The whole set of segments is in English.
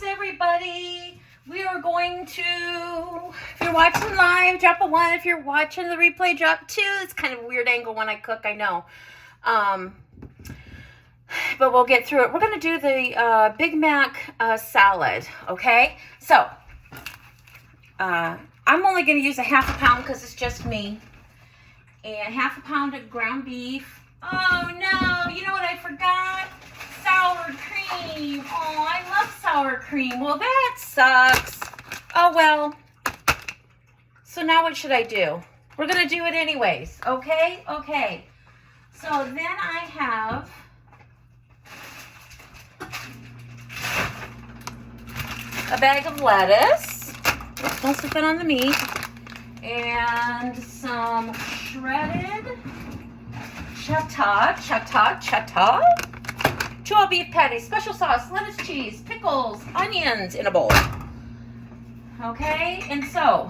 Greetings, everybody. We are going to, if you're watching live, drop a 1. If you're watching the replay, drop 2. It's kind of a weird angle when I cook, I know. But we'll get through it. We're going to do the Big Mac salad, okay? So, I'm only going to use a half a pound because it's just me. And half a pound of ground beef. Oh, no. You know what I forgot? Sour cream. Oh, I love sour cream. Well, that sucks. Oh, well. So now what should I do? We're going to do it anyways. Okay? Okay. So then I have a bag of lettuce. Don't slip it on the meat. And some shredded chata. 2 all beef patties, special sauce, lettuce, cheese, pickles, onions in a bowl. Okay, and so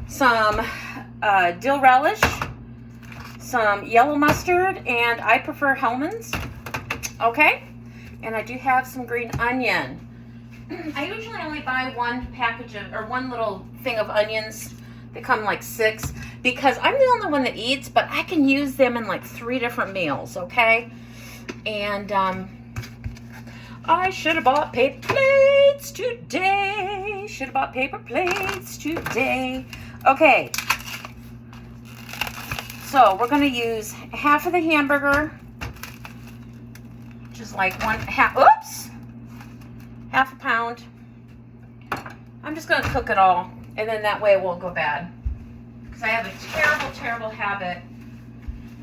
some dill relish, some yellow mustard, and I prefer Hellmann's. Okay, and I do have some green onion. I usually only buy one package of, or one little thing of onions. They come like 6 because I'm the only one that eats, but I can use them in like 3 different meals, okay? And I should have bought paper plates today. Okay. So we're going to use half of the hamburger, just like half a pound. I'm just going to cook it all, and then that way it won't go bad. Because I have a terrible habit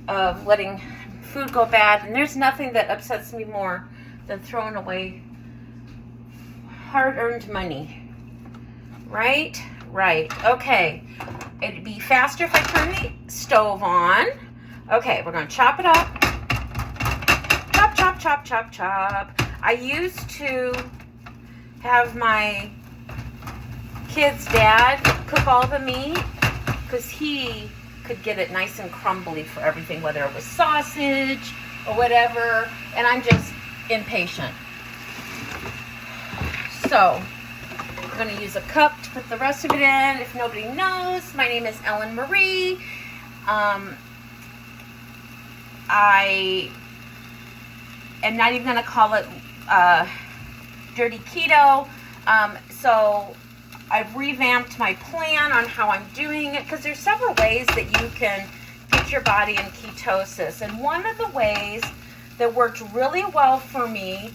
of letting food go bad, and there's nothing that upsets me more than throwing away hard-earned money. Right? Okay. It'd be faster if I turn the stove on. Okay, we're going to chop it up. Chop. I used to have my kid's dad cook all the meat because he could get it nice and crumbly for everything, whether it was sausage or whatever, and I'm just impatient. So I'm going to use a cup to put the rest of it in. If nobody knows, my name is Ellen Marie. I am not even going to call it dirty keto. So I've revamped my plan on how I'm doing it because there's several ways that you can get your body in ketosis. And one of the ways that worked really well for me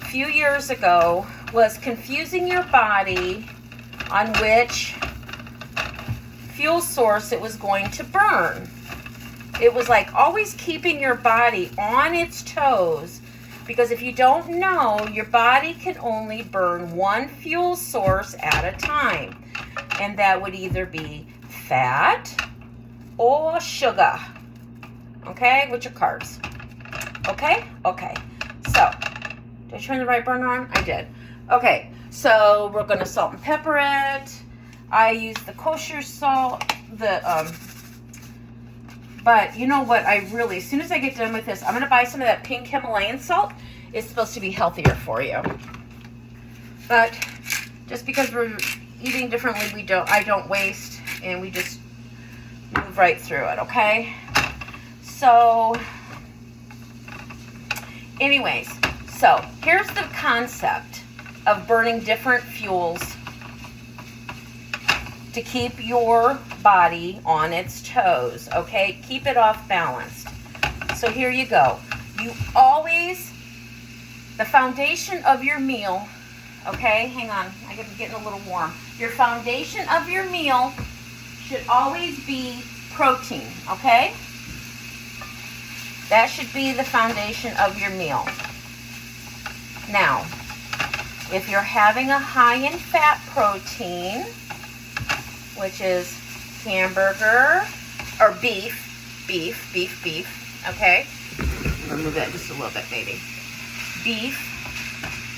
a few years ago was confusing your body on which fuel source it was going to burn. It was like always keeping your body on its toes, because if you don't know, your body can only burn one fuel source at a time. And that would either be fat or sugar. Okay? Which are carbs. Okay? Okay. So, did I turn the right burner on? I did. Okay. So, we're going to salt and pepper it. I use the kosher salt. But you know what, as soon as I get done with this, I'm going to buy some of that pink Himalayan salt. It's supposed to be healthier for you. But just because we're eating differently, I don't waste, and we just move right through it, okay? So, anyways, so here's the concept of burning different fuels to keep your body on its toes, okay? Keep it off balanced. So here you go. The foundation of your meal, okay? Hang on, I'm getting a little warm. Your foundation of your meal should always be protein, okay? That should be the foundation of your meal. Now, if you're having a high in fat protein, which is hamburger or beef, okay? I'll move that just a little bit, maybe. Beef.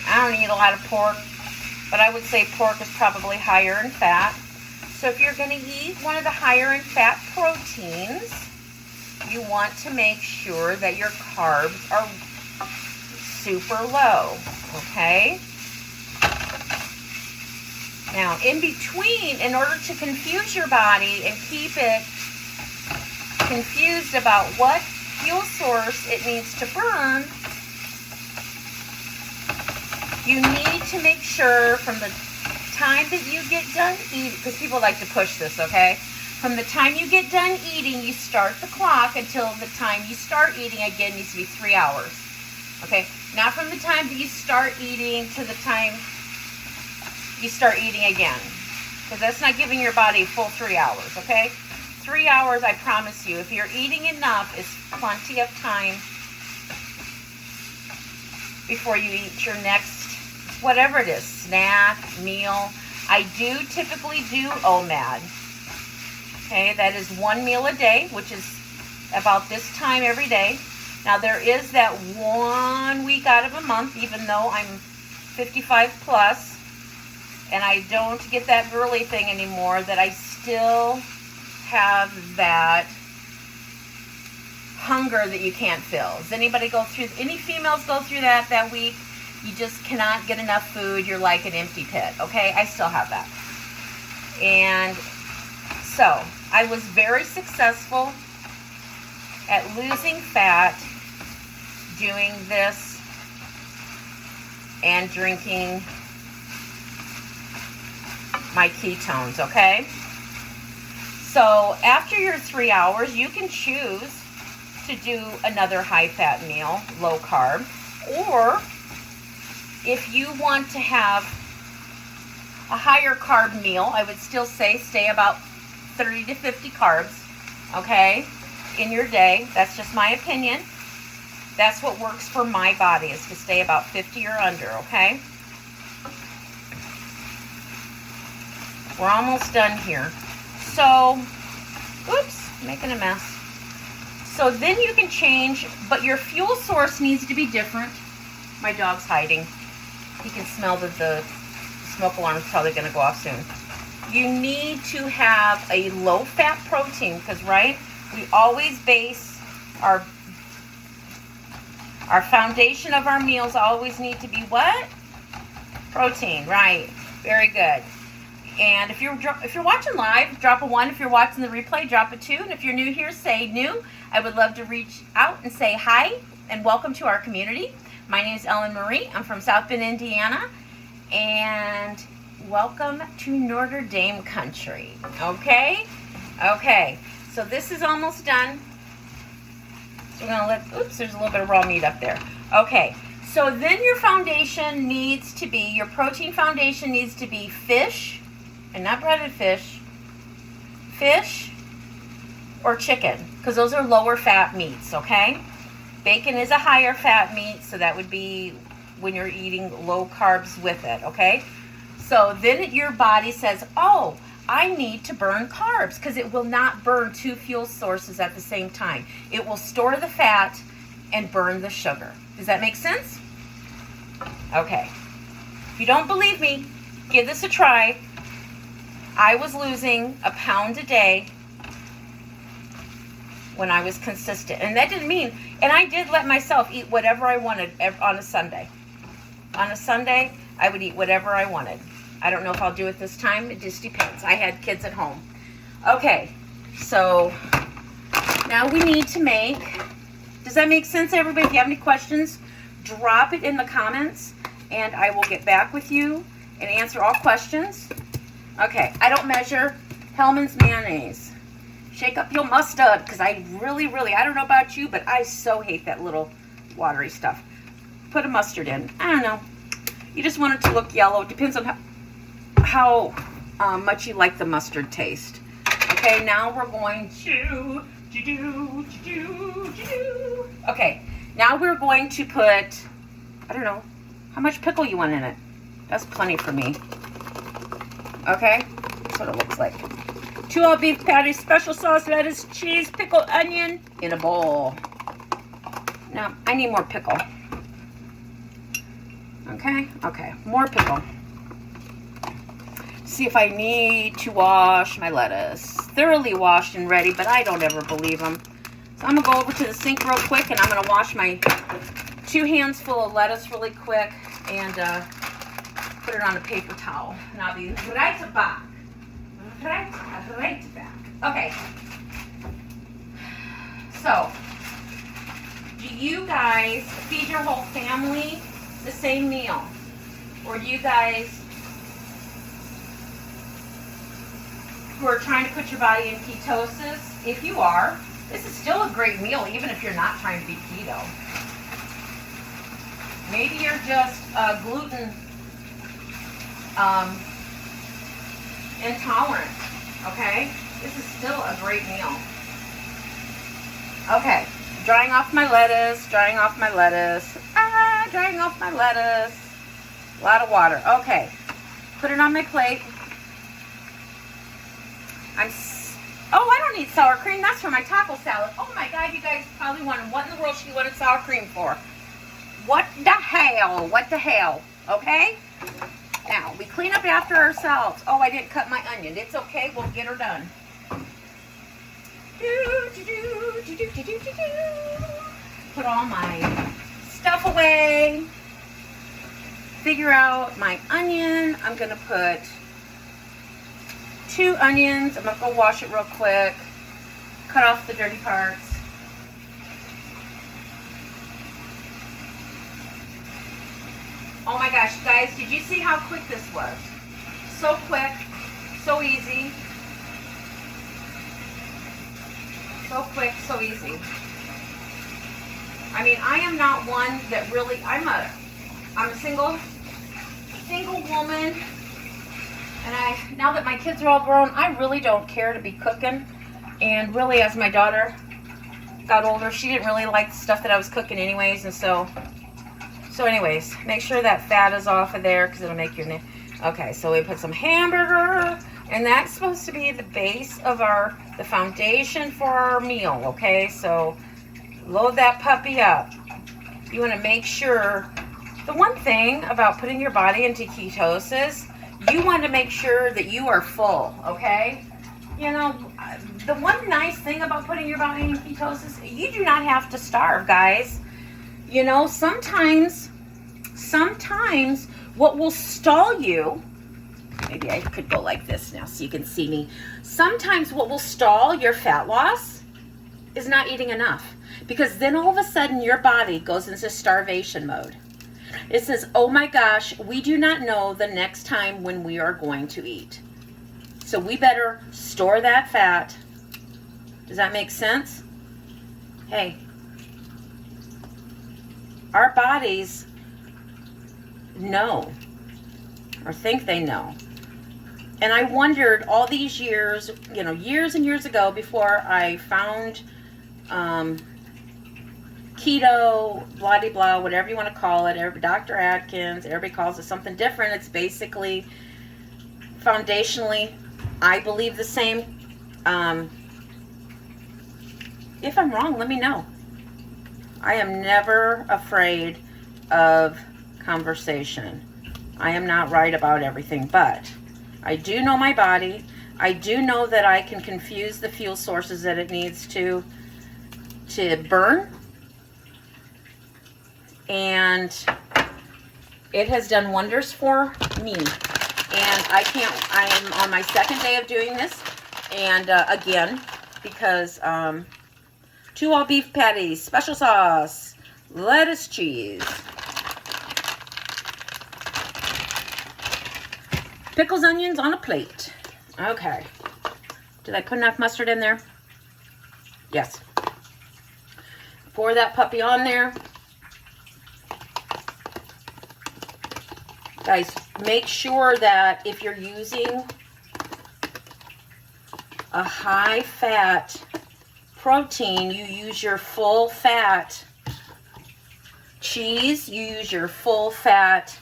I don't eat a lot of pork, but I would say pork is probably higher in fat. So if you're going to eat one of the higher in fat proteins, you want to make sure that your carbs are super low, okay? Now, in between, in order to confuse your body and keep it confused about what fuel source it needs to burn, you need to make sure from the time that you get done eating, because people like to push this, okay? From the time you get done eating, you start the clock until the time you start eating again needs to be 3 hours. Okay? Not from the time that you start eating to the time you start eating again. Because that's not giving your body a full 3 hours, okay? 3 hours, I promise you. If you're eating enough, is plenty of time before you eat your next, whatever it is, snack, meal. I do typically do OMAD. Okay, that is 1 meal a day, which is about this time every day. Now, there is that 1 week out of a month, even though I'm 55 plus, and I don't get that girly thing anymore, that I still have that hunger that you can't fill. Does anybody go through, any females go through that week? You just cannot get enough food. You're like an empty pit, okay? I still have that. And so, I was very successful at losing fat doing this and drinking my ketones, okay? So, after your 3 hours, you can choose to do another high-fat meal, low carb, or if you want to have a higher carb meal, I would still say stay about 30 to 50 carbs, okay, in your day. That's just my opinion. That's what works for my body, is to stay about 50 or under, okay? We're almost done here. So, oops, making a mess. So then you can change, but your fuel source needs to be different. My dog's hiding. He can smell that the smoke alarm is probably going to go off soon. You need to have a low-fat protein, because, right, we always base our foundation of our meals always need to be what? Protein, right. Very good. And if you're watching live, drop a 1. If you're watching the replay, drop a 2. And if you're new here, say new. I would love to reach out and say hi and welcome to our community. My name is Ellen Marie. I'm from South Bend, Indiana. And welcome to Notre Dame country. Okay? Okay. So this is almost done. So we're going to oops, there's a little bit of raw meat up there. Okay. So then your foundation needs to be, your protein foundation needs to be fish, and not breaded fish, fish or chicken, because those are lower fat meats, okay? Bacon is a higher fat meat, so that would be when you're eating low carbs with it, okay? So then your body says, oh, I need to burn carbs, because it will not burn 2 fuel sources at the same time. It will store the fat and burn the sugar. Does that make sense? Okay. If you don't believe me, give this a try. I was losing a pound a day when I was consistent. And that didn't mean, and I did let myself eat whatever I wanted on a Sunday. On a Sunday, I would eat whatever I wanted. I don't know if I'll do it this time. It just depends. I had kids at home. Okay, so now we need to make, does that make sense, everybody? If you have any questions, drop it in the comments, and I will get back with you and answer all questions. Okay, I don't measure. Hellmann's mayonnaise. Shake up your mustard, because I really, I don't know about you, but I so hate that little watery stuff. Put a mustard in. I don't know. You just want it to look yellow. It depends on how much you like the mustard taste. Okay, now we're going to okay, now we're going to put, I don't know, how much pickle you want in it. That's plenty for me. Okay, that's what it looks like. 2 all beef patties, special sauce, lettuce, cheese, pickle, onion in a bowl. Now, I need more pickle. Okay, more pickle. See if I need to wash my lettuce. Thoroughly washed and ready, but I don't ever believe them. So I'm going to go over to the sink real quick, and I'm going to wash my 2 hands full of lettuce really quick and put put it on a paper towel, and I'll be right back. Right back. Okay. So, do you guys feed your whole family the same meal? Or you guys who are trying to put your body in ketosis, if you are, this is still a great meal even if you're not trying to be keto. Maybe you're just gluten intolerant, okay? This is still a great meal. Okay, drying off my lettuce, drying off my lettuce. Drying off my lettuce. A lot of water. Okay, put it on my plate. Oh, I don't need sour cream. That's for my taco salad. Oh my God, you guys probably wondering what in the world she wanted sour cream for. What the hell? What the hell? Okay? Now, we clean up after ourselves. Oh, I didn't cut my onion. It's okay. We'll get her done. Put all my stuff away. Figure out my onion. I'm going to put 2 onions. I'm going to go wash it real quick. Cut off the dirty parts. Oh my gosh, guys, did you see how quick this was? So quick, so easy. So quick, so easy. I mean, I am not one that really, I'm a single woman, and now that my kids are all grown, I really don't care to be cooking. And really, as my daughter got older, she didn't really like the stuff that I was cooking anyways, and so anyways, make sure that fat is off of there because it'll make your okay, so we put some hamburger, and that's supposed to be the base of the foundation for our meal, okay? So load that puppy up. You want to make sure, the one thing about putting your body into ketosis, you want to make sure that you are full, okay? You know, the one nice thing about putting your body in ketosis, you do not have to starve, guys. You know, sometimes what will stall you, maybe I could go like this now so you can see me. Sometimes what will stall your fat loss is not eating enough, because then all of a sudden your body goes into starvation mode. It says, oh my gosh, we do not know the next time when we are going to eat. So we better store that fat. Does that make sense? Hey, our bodies know, or think they know. And I wondered all these years, you know, years and years ago, before I found keto, blah de blah, whatever you want to call it, Dr. Atkins, everybody calls it something different. It's basically, foundationally, I believe the same. If I'm wrong, let me know. I am never afraid of conversation. I am not right about everything, but I do know my body. I do know that I can confuse the fuel sources that it needs to burn. And it has done wonders for me. And I am on my 2nd day of doing this. And again, because 2 all beef patties, special sauce, lettuce, cheese, pickles, onions on a plate. Okay. Did I put enough mustard in there? Yes. Pour that puppy on there. Guys, make sure that if you're using a high fat protein, you use your full fat cheese, you use your full fat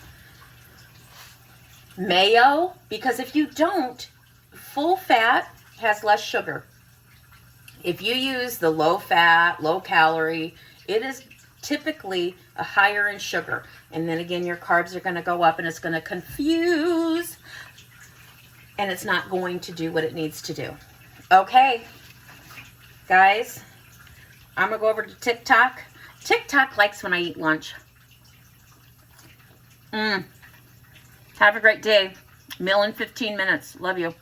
mayo, because if you don't, full fat has less sugar. If you use the low fat, low calorie, it is typically a higher in sugar. And then again, your carbs are going to go up and it's going to confuse, and it's not going to do what it needs to do. Okay, guys, I'm going to go over to TikTok. TikTok likes when I eat lunch. Have a great day. Meal in 15 minutes. Love you.